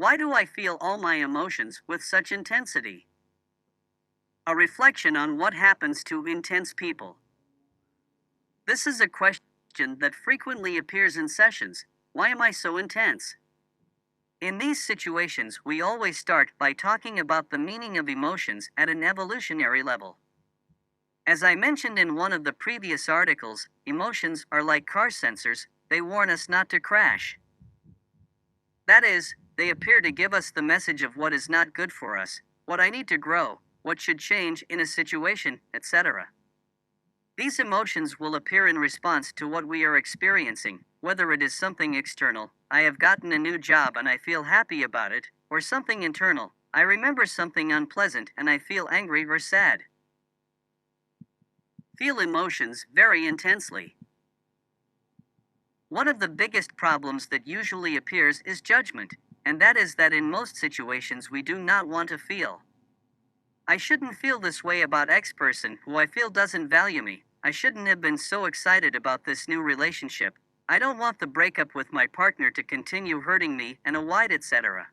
Why do I feel all my emotions with such intensity? A reflection on what happens to intense people. This is a question that frequently appears in sessions. Why am I so intense? In these situations, we always start by talking about the meaning of emotions at an evolutionary level. As I mentioned in one of the previous articles, emotions are like car sensors, they warn us not to crash. That is, they appear to give us the message of what is not good for us, what I need to grow, what should change in a situation, etc. These emotions will appear in response to what we are experiencing, whether it is something external, I have gotten a new job and I feel happy about it, or something internal, I remember something unpleasant and I feel angry or sad. Feel emotions very intensely. One of the biggest problems that usually appears is judgment, and that is that in most situations we do not want to feel. I shouldn't feel this way about X person who I feel doesn't value me. I shouldn't have been so excited about this new relationship. I don't want the breakup with my partner to continue hurting me, and a wide etc.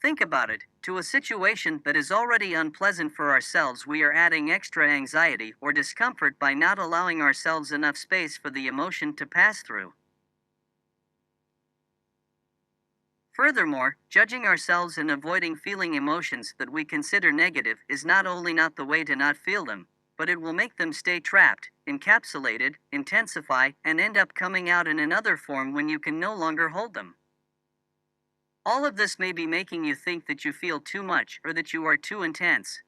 Think about it, to a situation that is already unpleasant for ourselves, we are adding extra anxiety or discomfort by not allowing ourselves enough space for the emotion to pass through. Furthermore, judging ourselves and avoiding feeling emotions that we consider negative is not only not the way to not feel them, but it will make them stay trapped, encapsulated, intensify, and end up coming out in another form when you can no longer hold them. All of this may be making you think that you feel too much or that you are too intense.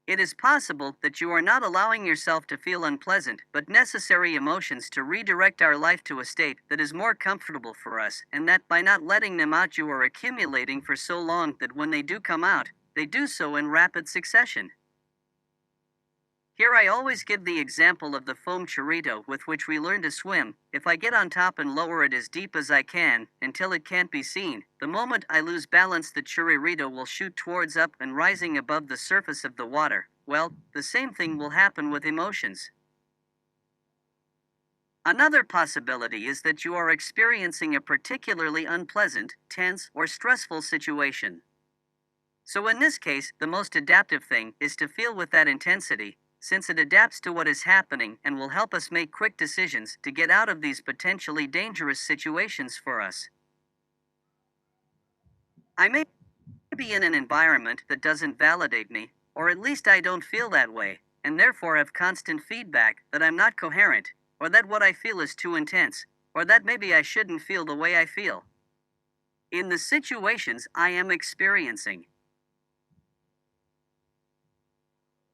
It is possible that you are not allowing yourself to feel unpleasant but necessary emotions to redirect our life to a state that is more comfortable for us, and that by not letting them out you are accumulating for so long that when they do come out, they do so in rapid succession. Here I always give the example of the foam chorrito with which we learn to swim. If I get on top and lower it as deep as I can, until it can't be seen, the moment I lose balance the chorrito will shoot towards up and rising above the surface of the water. Well, the same thing will happen with emotions. Another possibility is that you are experiencing a particularly unpleasant, tense, or stressful situation. So in this case, the most adaptive thing is to feel with that intensity, since it adapts to what is happening and will help us make quick decisions to get out of these potentially dangerous situations for us. I may be in an environment that doesn't validate me, or at least I don't feel that way, and therefore have constant feedback that I'm not coherent, or that what I feel is too intense, or that maybe I shouldn't feel the way I feel. In the situations I am experiencing.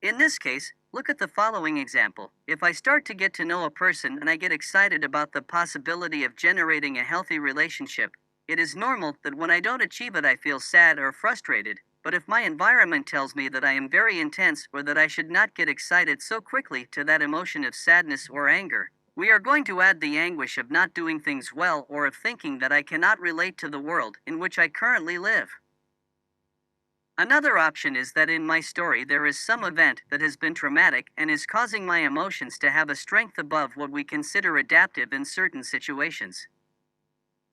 In this case, look at the following example. If I start to get to know a person and I get excited about the possibility of generating a healthy relationship, it is normal that when I don't achieve it I feel sad or frustrated, but if my environment tells me that I am very intense or that I should not get excited so quickly to that emotion of sadness or anger, we are going to add the anguish of not doing things well or of thinking that I cannot relate to the world in which I currently live. Another option is that in my story there is some event that has been traumatic and is causing my emotions to have a strength above what we consider adaptive in certain situations.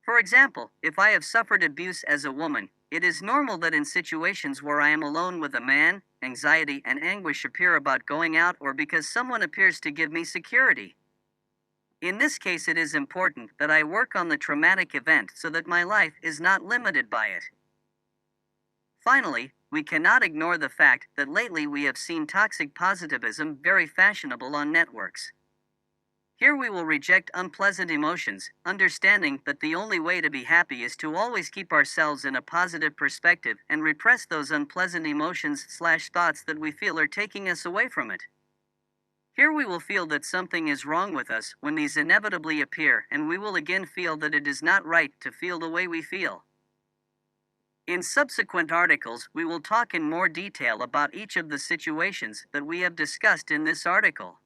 For example, if I have suffered abuse as a woman, it is normal that in situations where I am alone with a man, anxiety and anguish appear about going out or because someone appears to give me security. In this case, it is important that I work on the traumatic event so that my life is not limited by it. Finally, we cannot ignore the fact that lately we have seen toxic positivism very fashionable on networks. Here we will reject unpleasant emotions, understanding that the only way to be happy is to always keep ourselves in a positive perspective and repress those unpleasant emotions/thoughts that we feel are taking us away from it. Here we will feel that something is wrong with us when these inevitably appear, and we will again feel that it is not right to feel the way we feel. In subsequent articles, we will talk in more detail about each of the situations that we have discussed in this article.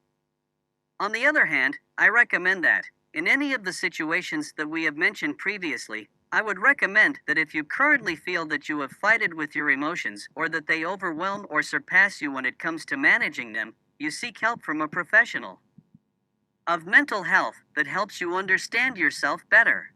On the other hand, I recommend that, in any of the situations that we have mentioned previously, I would recommend that if you currently feel that you have fighted with your emotions or that they overwhelm or surpass you when it comes to managing them, you seek help from a professional of mental health that helps you understand yourself better.